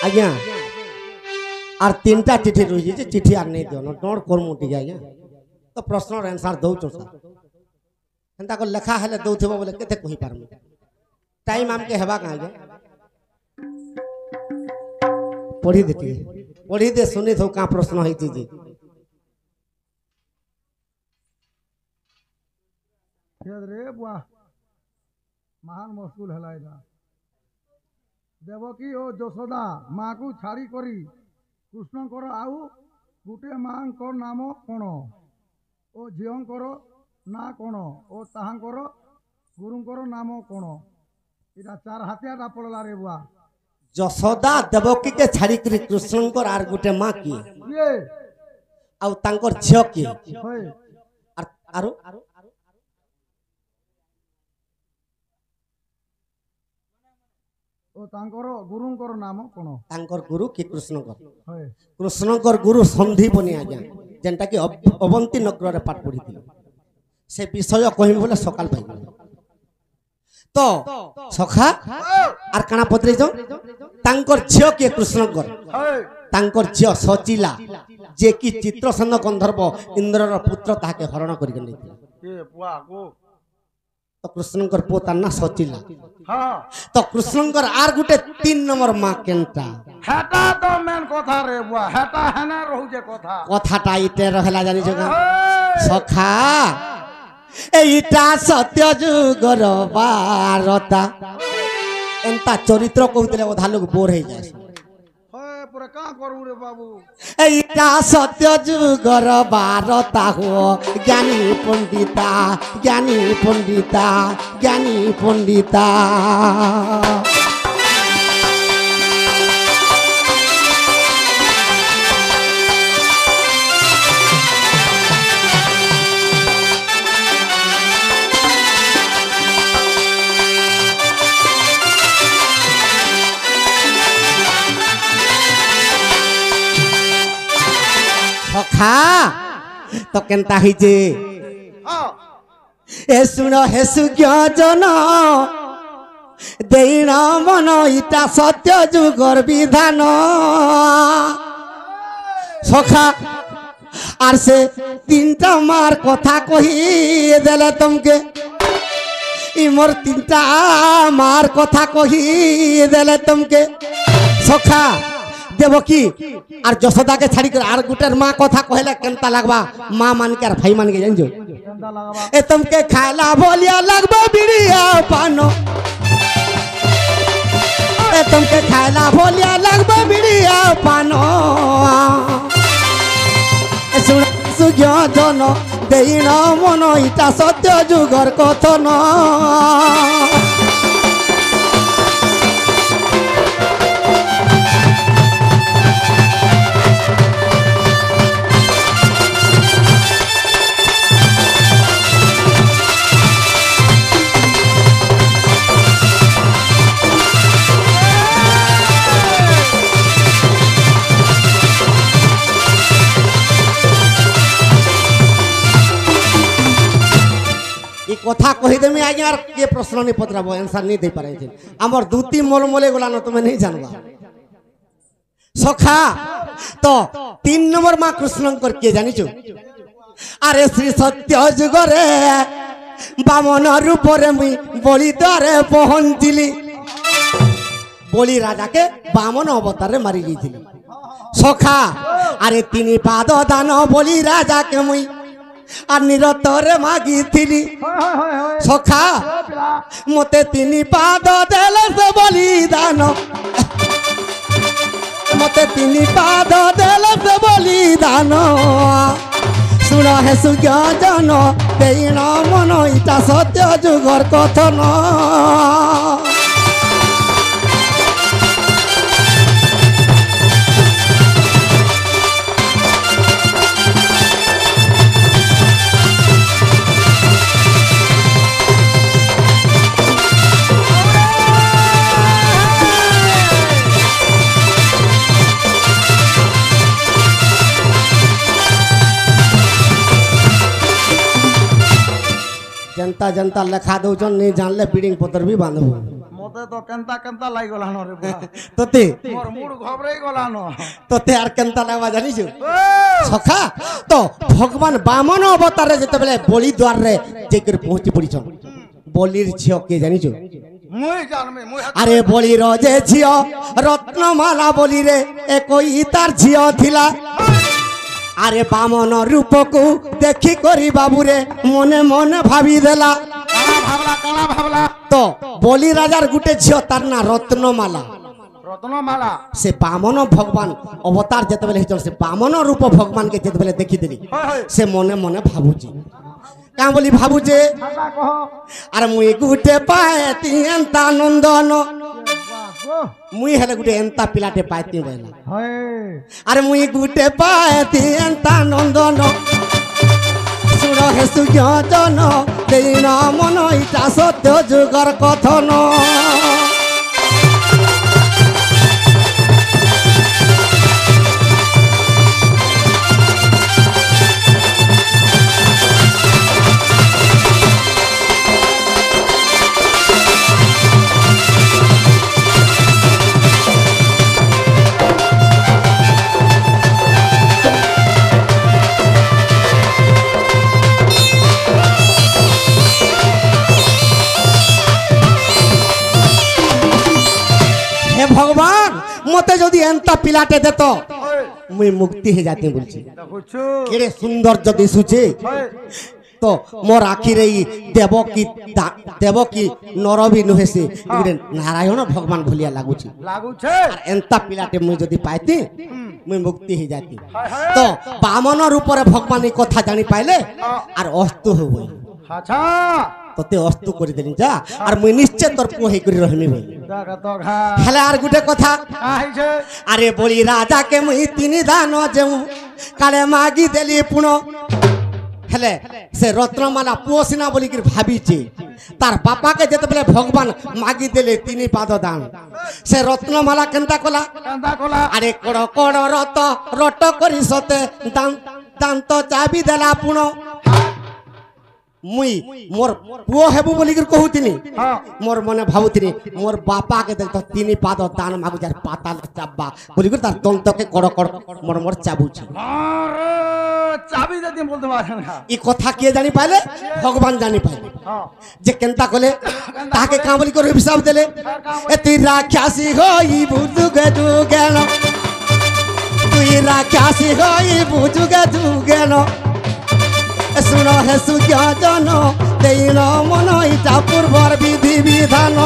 आज्ञा आर तीनटा चिठी रही है चिठी आर नहीं दियो नोट करमु टिके आज्ञा तो प्रश्न आंसर दउचो सर एंता को लेखा हेले दउथबो बोले केते कहि पारमु टाइम हमके हेबा का आज्ञा पढ़ी दे सुनी थो का प्रश्न है जी रे बुआ महान मुस्कुल हलाइला देवकी ओ यशोदा माँ को छाड़ी करी कृष्णकर आउ गुटे माँकर नाम कौन ओ झीकर ना कौन ओ ताहांकर गुरुंकर नाम कौन इटा चार हाथियाटा पड़ला रे बुआ यशोदा देवकी के छाड़ी करी कृष्णकर आर गुटे माँ की ये आउ तांकर झियो की होय आरो ओ तांकर गुरुंकर नाम कौन तांकर गुरु की कृष्णकर होय कृष्णकर गुरु संदीपनी आज्ञा जेनटा कि अवंती नगर रे पाठ पढ़ी से विषय कहबी बोले सकाल पाई तो सखा आर काना पत्रे जो तांकर झियो के कृष्णकर तांकर झियो सचिला जे कि चित्रसेन गंधर्व इंद्रर पुत्र ताके हरण करिके नेथिला ए बुआ को तो कृष्णकर पोता ना सचिला हां तो कृष्णकर आर गुटे 3 नंबर मां केनटा हेटा तो मेन कथा रे बुआ हेटा हेना रहू जे कथा कथाटा इते रहला जानि जगा सखा एटा सत्य जुगर बारता एंता चरित्र कहउतले ओधा लोग बोर हे जाय होय पूरा का करू रे बाबू एटा सत्य जुगर बारता हो ज्ञानी पंडिता ज्ञानी पंडिता ज्ञानी पंडिता सखा तो केनता ही जे ए सुन हे सुज्ञजन देण मन इटा सत्य जुगर विधान सखा आर से 3टा मार कथा कही देले तुमके इमर 3टा मार कथा कही देले तुमके सखा देवकी आर यशोदा के छाड़ी कर आर गुटर माँ कथा कहले केनता लगबा माँ मान के आर भाई मान के जानजो ए तुमके खाला बोलिया लगबा बिड़िया पानो ए तुमके खाला बोलिया लगबा बिड़िया पानो ए सुन सुज्ञ जन देइन मन इटा सत्य जुगर कथन कथा कहीदेमी आज्ञा के प्रश्न नहीं पचराब आंसर नहीं दे पारे आमर दूती मलमले गला न तुम्हें नहीं जानवा सखा तो 3 नंबर माँ कृष्णकर किए जानिचु अरे श्री सत्य जुगरे बामन रूप रे मुई बलि द्वारे पहुंचली बलि राजा के बामन अवतार रे मारी गईथिली सखा अरे 3 पाद दान बलि राजा के मुई আর নিরতরে মাগিছিলি সখা মতে 3 পাদ দেলে সে বলিদান মতে 3 পাদ দেলে সে বলিদান শুন হে সুজ্ঞজন দেইন মন ইটা সত্য যুগর কথন जनता जनता लिखा दौन नहीं जानले बिल्डिंग पत्र भी बांधबो মতে তো কেনতা কেনতা লাগি গলান রে বুড়া তোতে মোর মুড ঘবরাই গলান তোতে আর কেনতা লাগবা জানিছু সখা তো ভগবান বামন অবতারে যেতবেলে বলি দ্বারে যে করে পৌঁছি পড়িছন বলির ঝিও কে জানিছু মুই জানমি মুই আরে বলির যে ঝিও রত্নমালা বলি রে একই তার ঝিও থিলা আরে বামন রূপকু দেখি করি বাবুরে মনে মনে ভাবি দেলা কালা ভাবলা তো বলি রাজার গুটে ঝিও তার না রত্নমালা রত্নমালা সে বামন ভগবান অবতার যেতবেলে হইছন সে বামন রূপ ভগবানকে যেতবেলে দেখিদেলি সে মনে মনে ভাবুছি কাঁ বলি ভাবুছে কহ আর মুই গুটে পাইতি এন্তা নন্দন মুই হেলে গুটে এন্তা পিলাটে পাইতি বইলা হয় আর মুই গুটে পাইতি এন্তা নন্দন সুর হে সুজন দেইন মন ইটা সত্য যুগর কথন হে ভগবান মতে যদি এন্তা পিলাটে দেত মুই মুক্তি হয়ে যাতে বলছি দেখুছু কেড়ে সৌন্দর্য দিশুছে তো মোর আখির এই দেবকী নরবি নুহেছে এগুলো নারায়ণ ভগবান ভুলিয়া লাগুছে লাগুছে আর এন্তা পিলাটে মুই যদি পাইতি মুই মুক্তি হয়ে যাতি তো বামনর উপরে ভগবান এই কথা জানি পাইলে আর অস্ত হব আচ্ছা তোতে অস্ত করে দিলি যা আর মুই নিশ্চয় তোর পোহে করে রহমি বই দেখা তো ঘা হেলে আর গুটে কথা আইছে আরে বলি রাজাকে মুই তিনি দান যেউ কালে মাগি দেলি পুণ হেলে সে রত্নমালা পুଅ সিনা বলিকি ভাবিছে তার বাপাকে যেতবেলে ভগবান মাগি দেলে তিনি পাদ দান সে রত্নমালা কেনতা কলা কান্দা কলা আরে কড় কড় রট করি সতে দান্ত চাবি দেলা পুণ মুই মোর পুଅ হেবু বলিকি কহুতিনি হ্যাঁ মোর মনে ভাবুতিনি মোর বাপাকে দেখ তিনি পাদ দান মাগু যার পাতাল চাব্বা বলিকি তার দন্তকে কড় কড় মোর মোর চাবুছি আরে চাবি যদি বলতে পারেন না এই কথা কে জানি পাইলে ভগবান জানি পাইলে হ্যাঁ যে কেনতা কলে তাকে কাঁ বলি করে হিসাব দেলে এ তুই রাক্ষাসী হই বুঝুগে যুগেন তুই রাক্ষাসী হই বুঝুগে যুগেন শুন হে সুজন দেইন মন ইটা পূর্বর বিধি বিধান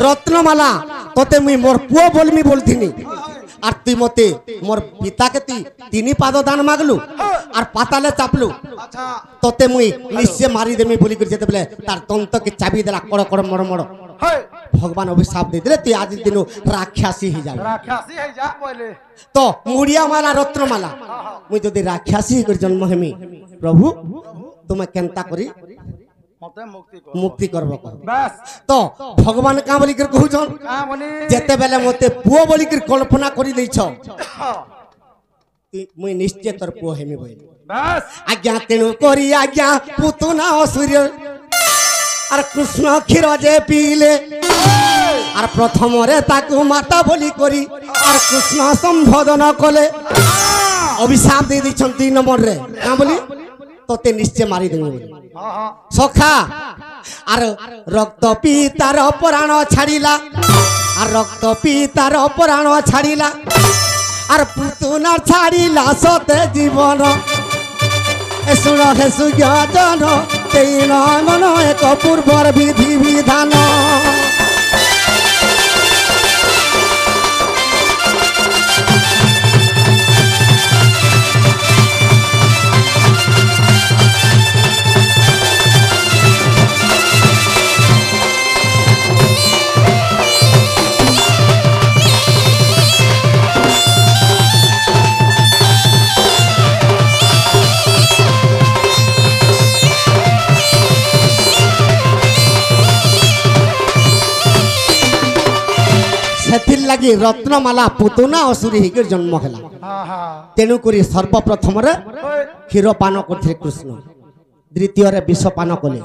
রত্নমালা তোতে মুই মোর পুଅ বলমি বলতিনি আর তুই মতে মোর পিতাকে তুই তিনি পাদ দান মাগলু আর পাতালে চাপলু আচ্ছা তোতে মুই নিশ্চয় মারি দেমি বলি করে যেতে বলে তার তন্তকে চাবি দেলা কড় কড় মড় মড় হয় ভগবান অভিশাপ দিয়ে দিলে তুই আজ দিন রাক্ষাসী হয়ে যাবে রাক্ষাসী হই যা বলে তো মুড়িয়া মালা রত্নমালা মুই যদি রাক্ষাসী করে জন্ম হেমি প্রভু তুমি কেনতা করি মতে মুক্তি কর মুক্তি করব কর বাস তো ভগবান কাঁ বলি করে কহুছন কা বলি যেতেবেলে মতে পুଅ বলিকি কল্পনা করে ଦେଇছ মুই নিশ্চয় তোর পুଅ হেমি বই বাস আজ্ঞা তেণু করি আজ্ঞা পুতুনা অসুর আর কৃষ্ণ ক্ষীর যে পিলে আর প্রথমরে তাকু মাতা বলি করি আর কৃষ্ণ সম্বোধন কলে অভিশাপ দিয়ে দিচ্ছেন 3 নম্বরে কাঁ বলি তোতে নিশ্চয় মারি দেবে বলি হ্যাঁ হ্যাঁ সখা আর রক্ত পিতার প্রাণ ছাড়িলা আর রক্ত পিতার প্রাণ ছাড়িলা আর পুতুনার ছাড়িলা সতে জীবন এ শুণ হে সুজন তেইন মন এক পূর্বর বিধি বিধান ଲାଗି ରତ୍ନମାଲା ପୁତୁନା ଅସୁରୀ ହେଇକି ଜନ୍ମ ହେଲା हाँ हाँ ତେଣୁ କରି ସର୍ବପ୍ରଥମରେ କ୍ଷୀର ପାନ କରିଥିଲେ କୃଷ୍ଣ ଦ୍ୱିତୀୟରେ ବିଷ ପାନ କଲେ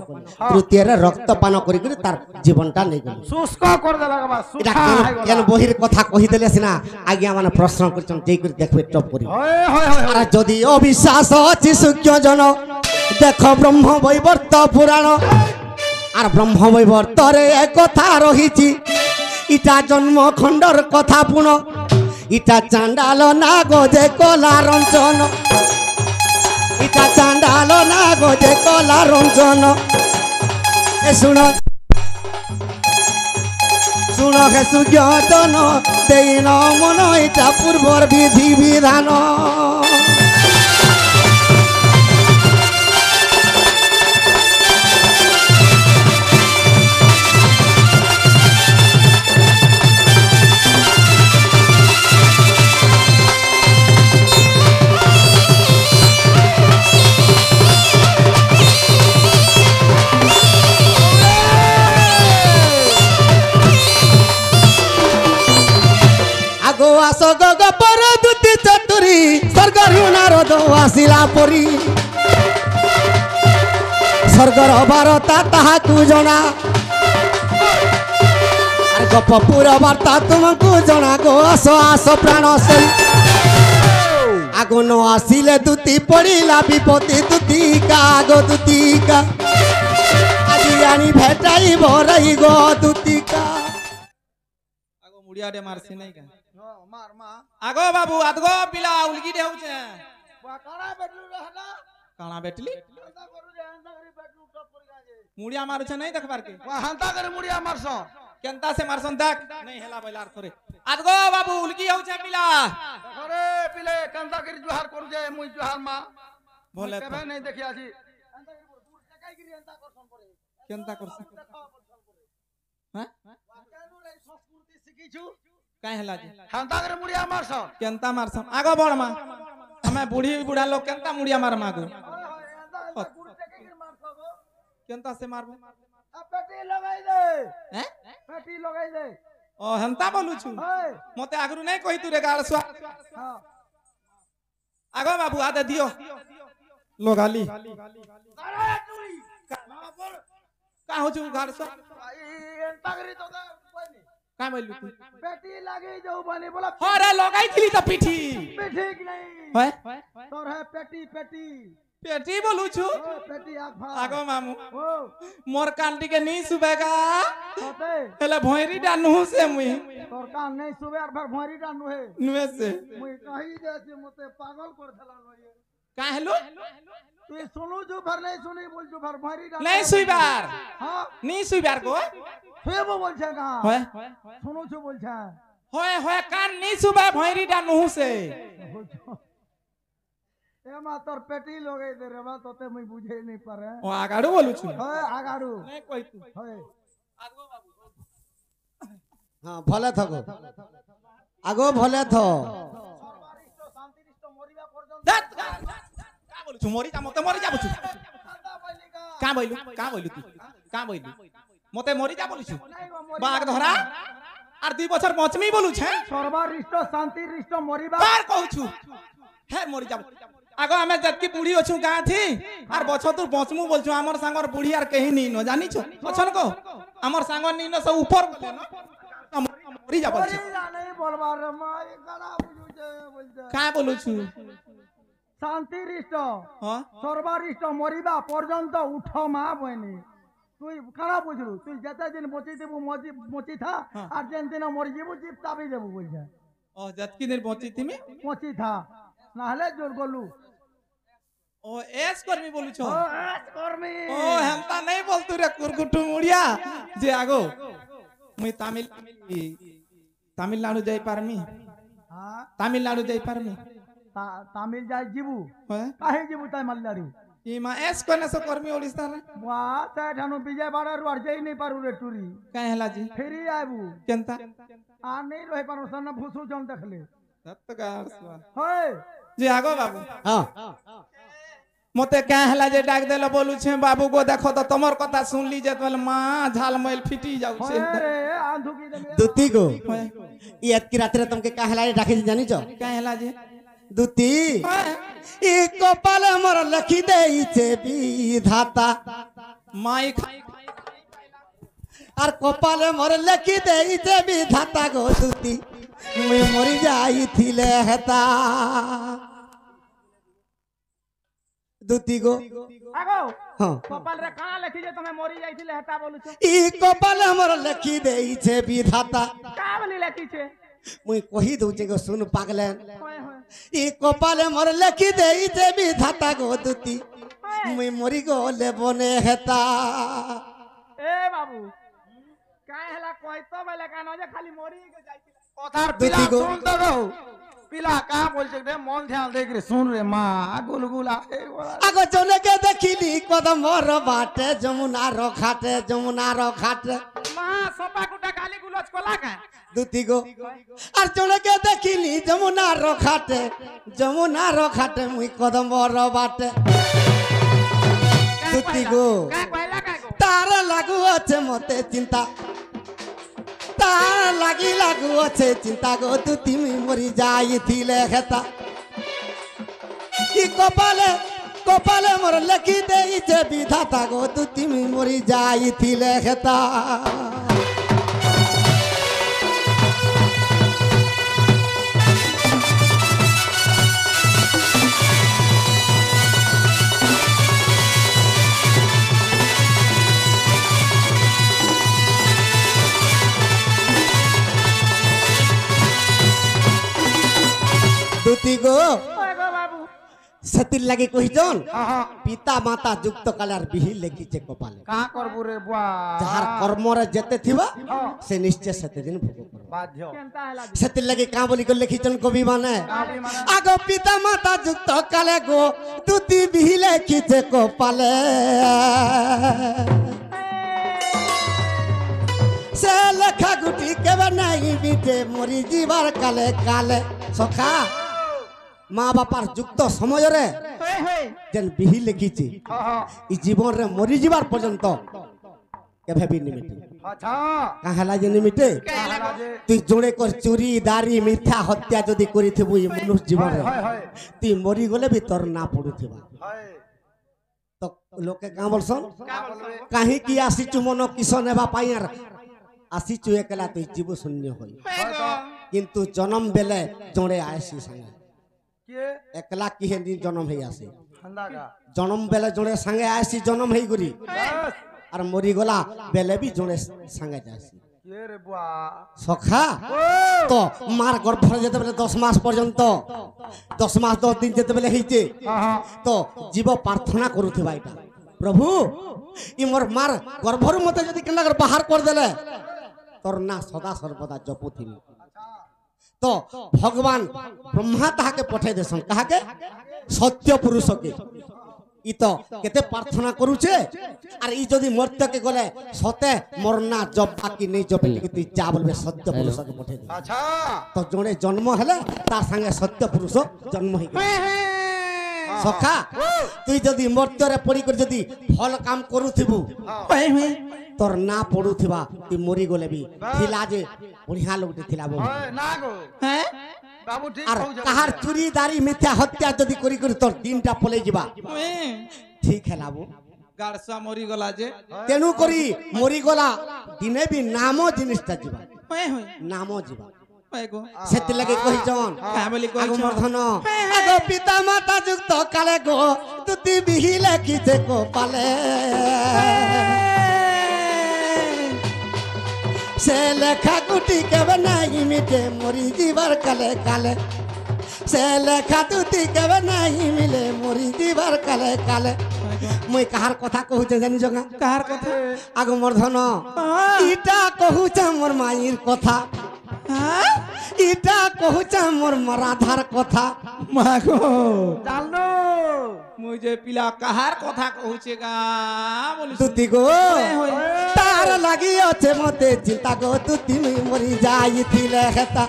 ତୃତୀୟରେ ରକ୍ତ ପାନ କରିକି ତାର ଜୀବନଟା ନେଇଗଲେ शुष्क कर देला के बाद এটা सुखा है কেন বহির কথা কহিদেলে সিনা আজ্ঞা মানে প্রশ্ন করছেন যেই করে দেখবে টপ করি होय होय होय আর যদি অবিশ্বাস অছি সূক্ষ্ম জন দেখ ব্রহ্ম বৈবর্ত পুরাণ আর ব্রহ্ম বৈবর্তরে এক কথা রহিছি ইটা জন্ম খণ্ডর কথা পুণ ইটা চান্ডাল না গজে কলা রঞ্জন ইটা চান্ডাল না গজে কলা রঞ্জন এ শুণ শুণ হে সুজ্ঞজন দেই ন মন এটা পূর্বর বিধি বিধান আগো আস গগ পর দুতি চতুরি স্বর্গরু নারদ আসিলা পরি স্বর্গর বার্তা তাহাকু জনা আর গপপুর বার্তা তোমাকু জনা গো আস আস প্রাণ সেই আগো ন আসিলে দুতি পড়িলা বিপত্তি দুতিকা গো দুতিকা আজি আনি ভেটাই বরাই গো দুতিকা আগো মুড়িয়া ডে মারছি নাই কা मार मा আগো বাবু আদগো পিলা উলগি দে হউছে काना बेटलू रहना কাଣା বেটলি हंता करू जे हंता करी बेटलू टप पर गाजे মুড়িয়া মারছে নাই দেখবার কে हंता करे मुड़िया मारसो কেনতা সে মারছন দেখ নাই হেলা বইলার করে আদগো বাবু উলগি হউছে পিলা अरे पिले कंता करी जोहार करू जे मुई जोहार मा बोले केबे नहीं देखिया छी हंता करी बुट टकाई गिरी हंता करसन पड़े কেনতা করছ হ্যাঁ केनु रे संस्कृति सिखी छु কাই হেলা জি हंता करे मुड़िया मारसो কেনতা মারছন আগো বড় মা আমি বুড়ি বুড়া লোক কেনতা মুড়িয়া মার মাগো हंता बुट टकाई गिरी मारसो गो কেনতা সে মারবো आ पेटी लगाई दे হ্যাঁ पेटी लगाई दे ও হেনতা বলুছু हाय মতে আগরু নাই কই তু রে গাল সুয়া हां আগো বাবু আদে দিও লোগালি अरे तुई ना बोल কা হছু গাল সুয়া हंता करी तो कोई नहीं কা বললু তুই पेटी लगी जाऊ बनी बोला আরে লগাইছিলি তো পিঠি ठीक नहीं হয় तोर है पेटी पेटी পেটি বলুছু ओ पेटी आग भा আগো মামু ओ মোর কান্ডিকে নি সুবেগা होते হেলে ভয়রি ডানু সে মুই तोर कान नहीं सुबह और भर भरी डानु है নুয়ে সে मुई कही जैसे मते पागल कर थला नो ये কা হেলো तू सुनु जो भर नहीं सुनी बोल जो भर भरी डानु নাই সুইবার हां নি সুইবার গো फे वो बोल छे का হয় सुनु जो बोल छे হয় হয় কান নি সুবা ভয়রি ডানু সে ए मा तोर पेटी लगे दे रे बा तोते मुई बुझे नहीं पारे ও আগাড়ু বলুছু होय आगारू নাই কই তু होय হ্যাঁ ভলে থাকো আগো ভলে থ सर्वारिष्ट शांतिरिष्ट मरिबा पर्यंत দাত কা বলুছু মরি যা মতে মরি যা বলছু खांदा बलिका কা বইলু তুই কা বইলু মতে মরি যা বলছু नहीं गो मरि বাঘ ধরা আর 2 বছর পঞ্চমি বলুছে सर्वारिष्ट शांतिरिष्ट मरिबा কার কହୁছু হে মরি যাব আগো আমি যতকি বুড়ি অছু গাঁ থি আর বছর তুর পঞ্চমু বলছু আমার সাঙ্গর বুড়ি আর কেহি নি ন জানিছো অছন কো আমার সাঙ্গর নি ন সব উপর বলে ন মরি যা বলছে मरिया नहीं बोलबा रे माय कना बुझुजे बोलते কা বলুছু शांतिरिष्ट হ্যাঁ सर्वारिष्ट मरिबा पर्यंत उठ मा बनी তুই খারাপ বুঝলু তুই যেতে দিন বচি দেবু মচি থা আর যেন দিন মরি যাবু জিপ চাবি দেবু বলছে ও যতকি দিন পঞ্চি তুমি মচি থা না হলে জোর গলু ও এস করমি বলুছ ও এস কর্মী ও হেমতা নাই বলতু রে কুরকুটু মুড়িয়া যে আগো মুই তামিলনাড়ু যাই পারমি হ্যাঁ তামিলনাড়ু যাই পারমি তামিল যাই জিবু হ্যাঁ কাহে জিবু তামিলনাড়ু ই মা এস কোনে সো কর্মি ওড়িশা রে वा सेठानु विजय बाड़ारू और जई नहीं पारू रे टूरी কাই হেলা জি फेरी आबू কেনতা आ नहीं रहे पारू सन भूसू जन देखले সত্য গার সুয়া होय যে আগো বাবু হ্যাঁ মতে কে হেলা যে ডাক দেল বলুছে বাবু গো দেখো তো তোমার কথা শুনলি যে বলে মা ঝালমইল ফিটি যাচ্ছে দুতি গো ই এতকি রাতে তোমাকে কাহলাই ডাকিছি জানিছ কে হেলা যে দুতি ই কপালে মোর লেখি দেইছে বিধাতা মাই আর কপালে মোর লেখি দেইছে বিধাতা গো দুতি মুই মরি যাইছিলে হেতা দুতি গো আগো হ্যাঁ কপাল রে কানা লেখি যে তুমি মরি যাইছিলে হেটা বলুছো ই কপালে মোর লেখি দেইছে বিধাতা কা বলি লেখিছে মুই কহি দউছে গো শুন পাগলেন হয় হয় ই কপালে মোর লেখি দেইছে বিধাতা গো দুতি মুই মরি গলে বনে হেতা এ বাবু কাই হেলা কইতো বলে কানো যে খালি মরি গে যাইছিলে কথার দুতি পিলা গো। শুন তো গো পিলা কা বলছে রে মন ধ্যান দেখ রে শুন রে মা গুলগুলা আগো জনকে দেখিলি কদমর বাটে যমুনার ঘাটে যমুনার ঘাটে মা সোপা গুটা গালি গুলজ কলা কা দুতি গো আর জনকে দেখিলি যমুনার ঘাটে মুই কদমর বাটে দুতি গো কা কইলা কা গো তার লাগু আছে মতে চিন্তা তার লাগু আছে চিন্তা গো দুতি মুই মরি যাইছিলে হেতা কি কপালে মোর লেখি দেইছে বিধাতা গো দুতি মুই মরি যাইছিলে হেতা দুতি গো ওই গো বাবু সেতির লাগি কহিছন হ্যাঁ পিতা মাতা যুক্ত কালার বিহি লেখিছে কপালে কা করবু রে বুয়া যাহার কর্মরে যেতে থিবা সে নিশ্চয় সেতে দিন ভোগ করবে বাধ্য কেনতা হেলা যে সেতির লাগি কা বলি করে লেখিছন কবি মানে কাবি মানে আগো পিতা মাতা যুক্ত কালে গো দুতি বিহি লেখিছে কপালে সে লেখা গুটি কেবে নাই বিটে মরি যাবার কালে কালে সখা মা বাপার যুক্ত সময়রে হই হই যেন বিহি লেখিছি হ্যাঁ ই জীবনরে মরি যাবার পর্যন্ত কেবে বি নিমিটে আচ্ছা কাহেলা যে নিমিটে কাহলা যে তুই জোড়ে কর চুরি দাড়ি মিথ্যা হত্যা যদি করিথিবু এই মনুষ্য জীবনে হয় হয় তুই মরি গলে বি তোর না পড়ুথিবা হয় তো লোকে কাঁ বলছন কা বলবে কাহিকি আসিছু মন কিস নেবা পাই আর আসিছু একলা তুই জীব শূন্য হই হই গো কিন্তু জনম বেলে জোড়ে আইসি সাঙ্গে কে একলা কিহে নি জনম হই আসে হান্দাগা জনম বেলে জোড়ে সাঙ্গে আইসি জনম হই করি বাস আর মরি গলা বেলে বি জোড়ে সাঙ্গে যাইসি কে রে বুয়া সখা তো মার গর্ভরে যেতে বেলে 10 মাস পর্যন্ত 10 মাস 10 দিন যেতে বেলে হইছে হ্যাঁ তো জীব প্রার্থনা করুথিবা এটা প্রভু ই মোর মার গর্ভর মতে যদি কেনা করে বাহার করে দেলে তোর না সদা সর্বদা জপুথিনি তো ভগবান ব্রহ্মা তাহাকে পঠাই দেসন কাহাকে সত্য পুরুষকে ই তো কেতে প্রার্থনা করুছে আর ই যদি মর্ত্যকে গলে সতে মোর না জব বাকি নেই জবে লিখে তুই যা বলবে সত্য পুরুষকে পঠাই দে আচ্ছা তো জনে জন্ম হলে তার সঙ্গে সত্য পুরুষ জন্ম হয়ে গেল সখা তুই যদি মর্ত্যরে পড়ি করে যদি ফল কাম করুথিবু হই হই তোর না পড়ুথিবা তুই মরি গলে বি থিলা যে বঢ়িয়া লোকটি থিলা বউ হয় না গো হ্যাঁ বাবু ঠিক আর কହୁଛ কাহার চুরি দাড়ি মিথ্যা হত্যা যদি করি করে তোর দিনটা পলে যাবা হ্যাঁ ঠিক হেলাবো গাড়সা মরি গলা যে তেণু করি মরি গলা দিনে বি নাম জিনিসটা ଯିବା হই হই নাম ଯିବା হই গো ସେଥିଲାଗି କହିଛନ୍ কা বলি ଆଗ কইছ ମର୍ଧନ ଆଗ ପିତା ମାତା ଯୁକ୍ତ କାଳେ ଗୋ ତୁତି ବିହି ଲେଖିଛେ କୋପାଲେ ସେ ଲେଖା ଗୁଟି କେବେ ନାହିଁ ମିଟେ ମରି ଯିବାର କାଲେ କାଲେ ସେ ଲେଖା ତୁତି କେବେ ନାହିଁ ମିଲେ ମରି ଯିବାର କାଲେ କାଲେ মুই কাহার কথা কহুছে জানি জগা কার কথা আগ মর্ধন ইটা কহুছে মোর মাইর কথা হ্যাঁ ইটা কহুছে মোর রাধার কথা মাগো জানো মুই যে পিলা কাহার কথা কহুছে গা বলি তুতি গো তার লাগি আছে মতে চিন্তা গো তুতি মুই মরি যাইছিলে হেতা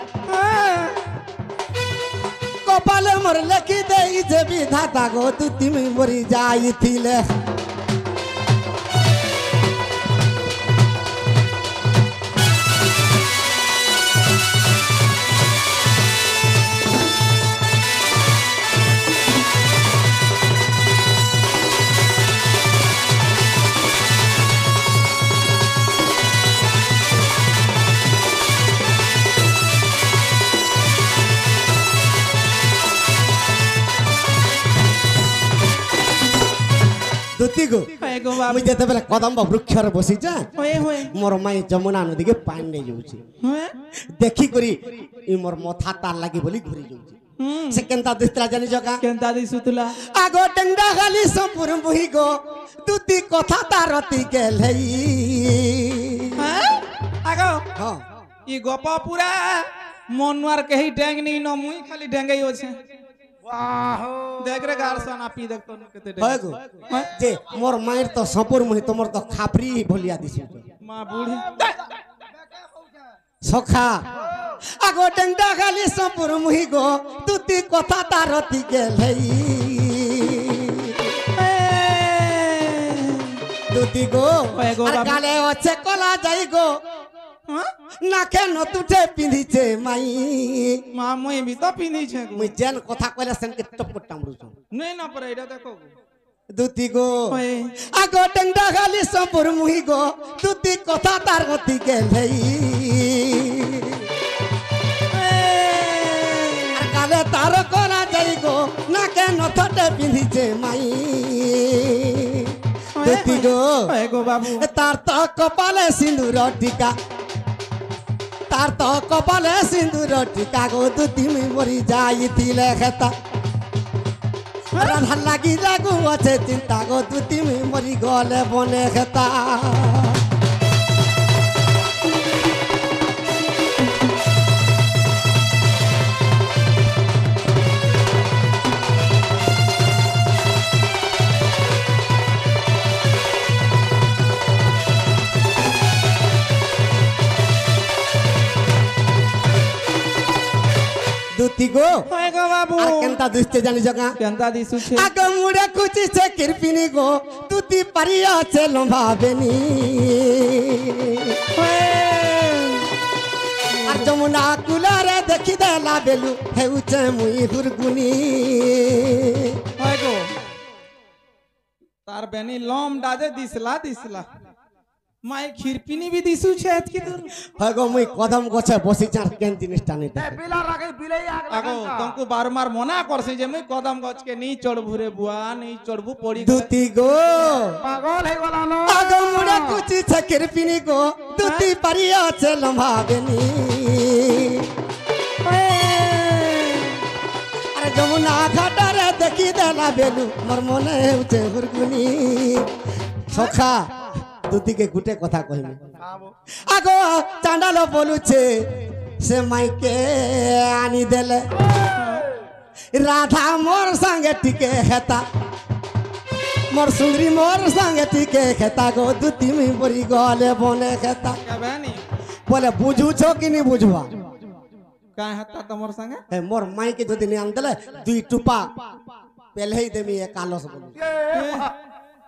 কপালে মোর লেখি দেই যে বিধাতা গো দুতি মুই মরি যাইছিলে দুতি গো হয়ে গো বাবু মুই যেতেবেলে কদম্ব বৃক্ষরে বসিছা হয়ে হয়ে মোর মাই যমুনা নদীকে পানি নেই যাଉଛି হয়ে দেখি করি ই মোর মথা তার লাগি বলি ঘুরি যাଉଛି সে কেনতা দিস্ত্রা জানি জগা কেনতা দিশুতুলা আগো টেঙ্গা খালি সম্পুর বহি গো দুতি কথা তার রতি গেলেই হ্যাঁ আগো হ্যাঁ ই গপ পুরা মনুয়ার কেহি ড্যাং নি ন মুই খালি ড্যাঙ্গাই আছে দেখ রে গার সোনা পি দেখ তো কেতে ড্যাং হয় গো যে মোর মায়ের তো সম্পুর মুহি তোমার তো খাপরি ভলিয়া দিছি মা বুড়ি সখা আগো টেঙ্গা খালি সম্পুর মুহি গো দুতি কথা তার রতি গেলেই দুতি গো ওই গো আর বাবু। কালে আছে কলা যাই গো না কেন তুঠে পিঁধিছে মাই মা মুই বি তো পিনিছে গো মুই যেন কথা কইলে সেনকে টপ করতাম রুছ নেই না পরে এটা দেখো গো দুতি গো ওই আগো টেঙ্গা খালি সম্পুর মুহি গো দুতি কথা তার গতি গেলেই আর কালে তার কলা যাই গো না কেন তুঠে পিঁধিছে মাই দুতি গো ওই গো বাবু তার তো কপালে সিন্দুর টিকা তার তো কপালে সিন্দুর টিকা গো দুতি মুই মরি যাইছিলে খেতা রাধার লাগি লাগু আছে চিন্তা গো দুতি মুই মরি গলে বনে খেতা দুতি গো ওই গো বাবু আর কেনতা দিচ্ছে জানি জগা কেনতা দিশুছে আগে মুড়ে খুঁজিছে কিরপিনি গো তুতি পারিয়াছে লম্ভাবেনি আর যমুনা কুলারে দেখি দেলা বেলু হেউছে মুই হুরগুনি ওই গো তার বেনি লম ডাজে দিসলা দিসলা মাই খিরপিনি বি দিশুছে এতকি দূর হয় গো মুই কদম গছে বসিছি আর কেন জিনিসটা নেই দেখে। বিলা রাখে বিলাই আগো তমকু বারবার মনা করছি যে মুই কদম গছ কে নি চড়বু রে বুয়া নি চড়বু পড়ি গলে। দুতি গো পাগল হয়ে গলা ন আগে মুড়ে খুঁজিছে কিরপিনি গো তুতি পারিয়াছে লম্ভাবেনি আরে যমুনা ঘাটারে দেখি দেলা বেলু মোর মনে হেউছে হুরগুনি সখা দুদিকে গুটে কথা কহিমি আগো চান্ডাল বলুছে সে মাইকে আনি দেলে রাধা মোর সঙ্গে টিকে হেতা মোর সুন্দরী মোর সঙ্গে টিকে খেতা গো দুতি মুই পরি গলে বনে খেতা কেবে নি বলে বুঝুছ কি নি বুঝবা কায় হাতা তোমার সঙ্গে হে মোর মাইকে যদি নি আনদেলে দুই টুপা পেলহেই দেমি এক আলস বলু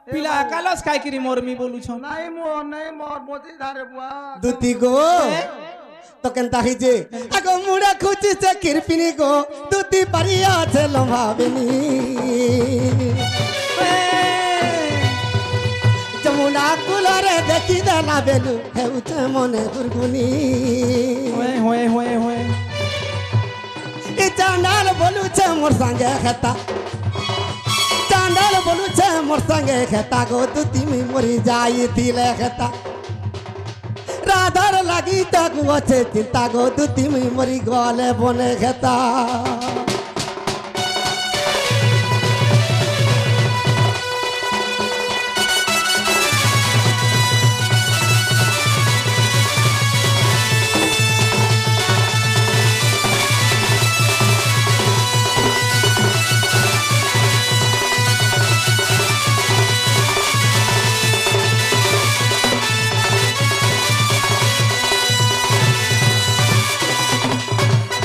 পিলা কালস খাই কিরি মরমি বলুছ নাই মোর মতি ধারে বুয়া দুতি গো তো কেনতা হইছে আগো মুড়ে খুঁজিছে কিরপিনি গো দুতি পারিয়াছে লম্ভাবেনি যমুনা কুলরে দেখি দেলা বেলু হেউছে মনে দুর্গুনি হয়ে হয়ে হয়ে হয়ে এ চান্ডাল বলুছে মোর সঙ্গে খেতা চান্ডাল বলুছে মোর সঙ্গে খেতা গো দুতি মুই মরি যাইছিলে খেতা রাধার লাগি তাকু আছে চিন্তা গো দুতি মুই মরি গলে বনে খেতা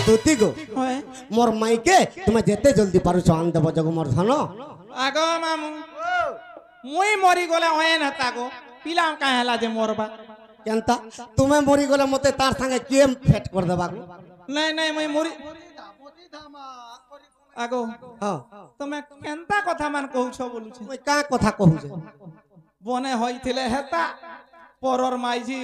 দুতি গো হয়ে মোর মাইকে তুমি যেতে জলদি পারুছ আন দেব জগ মোর ধন আগো মামু মুই মরি গলে হয় না তাগো পিলা কাঁ হেলা যে মরবা কেনতা তুমি মরি গলে মতে তার সঙ্গে কে ফেট করে দেবা নাই নাই মুই মরি আগো হ্যাঁ তুমি কেনতা কথা মান কହୁছ বলুছে মুই কা কথা কহুছে বনে হইছিলে হেতা পরর মাইজি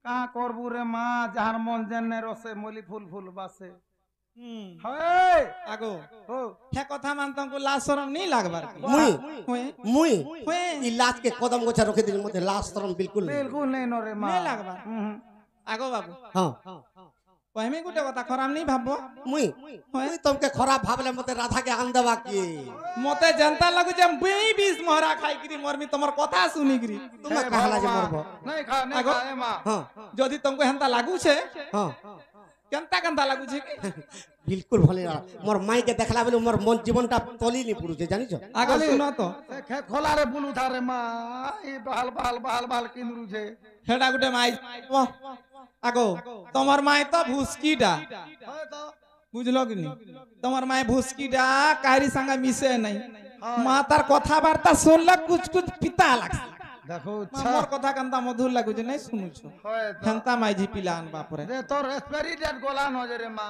কা করবু রে মা যাহার মন জেনে রসে মলি ফুল ফুল বাসে হুম হে আগো ও হে কথা মান তমকু লাজ শরম নি লাগবার কি? মুই হুয়ে মুই হুয়ে ই লাশ के कदम गोछा रखे दिन मते लाश तरम बिल्कुल नहीं বিলকুল নেই ন রে মা নি লাগবার আগো বাবু हां কইমি গুটে কথা খরাম নি ভাববো मुई मुई तुमके खराब भाबले मते राधा के आन देबा की মতে জানতা লাগু যে বেই বিষ মহরা খাই করি মরমি তোমার কথা শুনি করি तुम कहला जे मरबो নাই খা নাই আগো। খা এ মা हां যদি তোমাকে হেনতা লাগুছে हां কেনতা কেনতা লাগুছে কি बिल्कुल भले मोर माई के देखला बेले मोर मन जीवनटा तली नि पुरुचे जानिछ আগো শুনো তো সে খে খোলারে বুলু থারে মা এই বাল বাল বাল বাল কিনরু છે হেডা গুটে মাই আগো তোমার মাই তো ভুসকিডা হয় তো বুঝলো কি নি তোমার মাই ভুসকিডা কারি সঙ্গে মিশে নাই মা তার কথাবার্তা শুনলে কুছ কুছ পিতা লাগছে দেখো আমার কথা কান্তা মধুর লাগুছে নাই শুনুছো হয় তো হেনতা মাইজি পিলান বাপরে যে তোর এক্সপায়ারি ডেট গোলা ন যে রে মা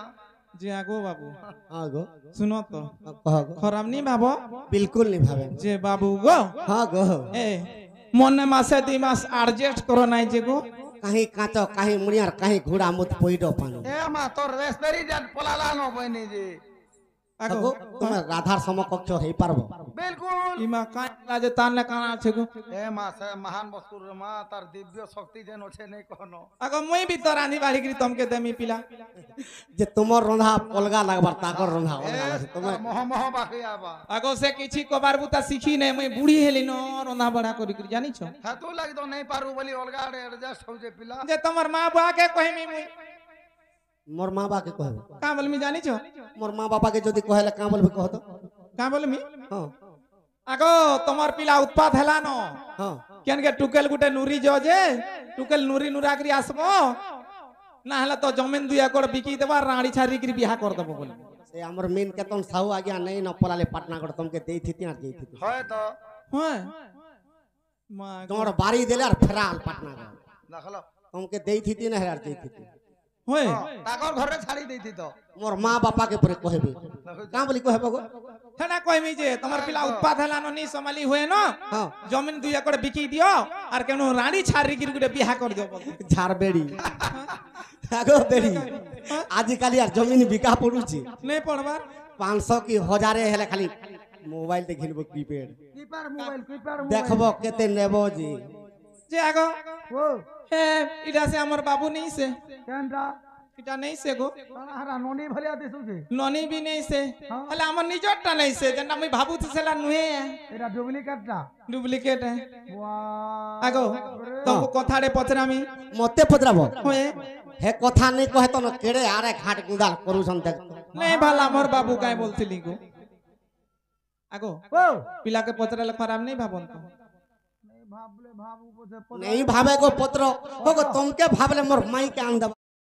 জি আগো বাবু हां गो শুনো তো कह गो খরাম নি ভাবো बिल्कुल नहीं भावे যে বাবু গো हां गो এ মনে মাসে 2 মাস অ্যাডজাস্ট করো নাই যে গো कहीं काचो कहीं मुनियार कहीं घोड़ा मुत पोइडो पानी এ মা তোর এক্সপায়ারি ডেট পলালা ন বইনি যে আগো আগো তুমি রাধার সমকক্ষ হই পারবো বিলকুল ইমা কানা যে তানে কানা আছে গো এ মা সে মহান বস্তু রে মা তার দিব্য শক্তি যেন আছে নেই কহনো আগো মই भी তো রানি বাড়ি করি তমকে দেমি পিলা যে তোমার রন্ধা অলগা লাগবার তাকর রন্ধা অলগা লাগে তুমি মহ মহ বাকি আবা আগো সে কিছু কবার বুতা শিখি নাই মই বুড়ি হেলি ন রন্ধা বড়া করি করি জানিছো হ্যাঁ তুই লাগি তো নেই পারু বলি অলগা এডজাস্ট হউছে পিলা যে তোমার মা বুয়া কে কহিমি মুই मोर माँ बाप के कहबो কা বলমি জানিছো मोर माँ बापा के जदी कहले का बोलबे कह तो কা বলমি हां আগো তোমার পিলা উৎপাত হেলা ন हां কেন কে টুকেল গুটে নুরি যে টুকেল নুরি নুরাকরি আসবো না হলে তো জমিন 2 একর বিকি দেবা রাড়ি ছাড়ি করি বিয়া কর দেবো বলে से हमर मेन केतन साहू आज्ञा नहीं न पलाले पटना कर तुमके देई थी आ देई थी হয় তো হ্যাঁ মা तोर बारी देले और फेराल पटना कर দেখলো तुमके देई थी ना हेर देई थी হ্যাঁ তাকর ঘরে ছাড়ি দেইতি তো मोर माँ बापा के परे कहबे का बोली कहबो गो হেনা কইমি যে তোমার পিলা উৎপাত হেলা ন নি সমালি হয়ে ন हां জমিন 2 একর বিকি দিও আর কেন রাড়ি ছাড়ি করি গুটে বিয়া কর দিও বল झार बेड़ी आगो बेड़ी आजिकाली यार जमीन बिका पड़ुची नहीं पड़बार 500 की हजारे हेले खाली मोबाइल देखिलबो कीपैड কিপার মোবাইল देखबो केते नेबो जी যে আগো ও হে ইটা সে আমার বাবু নেই সে কেনটা এটা নেই সে গো হারা ননি ভলিয়া দিছুছে ননি বি নেই সে হলে আমার নিজরটা নেই সে যেটা আমি ভাবুছি সেটা নুহে এটা ডুপ্লিকেটটা ডুপ্লিকেট ওয়া আগো তোমাকে কথারে পচরামি मते पदराबो হয়ে हे कथा नहीं कहे तो न केड़े आरे घाट गुदाल करूछन देख नहीं भाला मोर बाबू काय बोलथिली गो আগো ও পিলাকে পচরালে খারাপ नहीं भाबन तो ভাবলে ভাবু বুঝে नहीं भावे को पत्र हो तुमके भावले मोर माई के आन देबो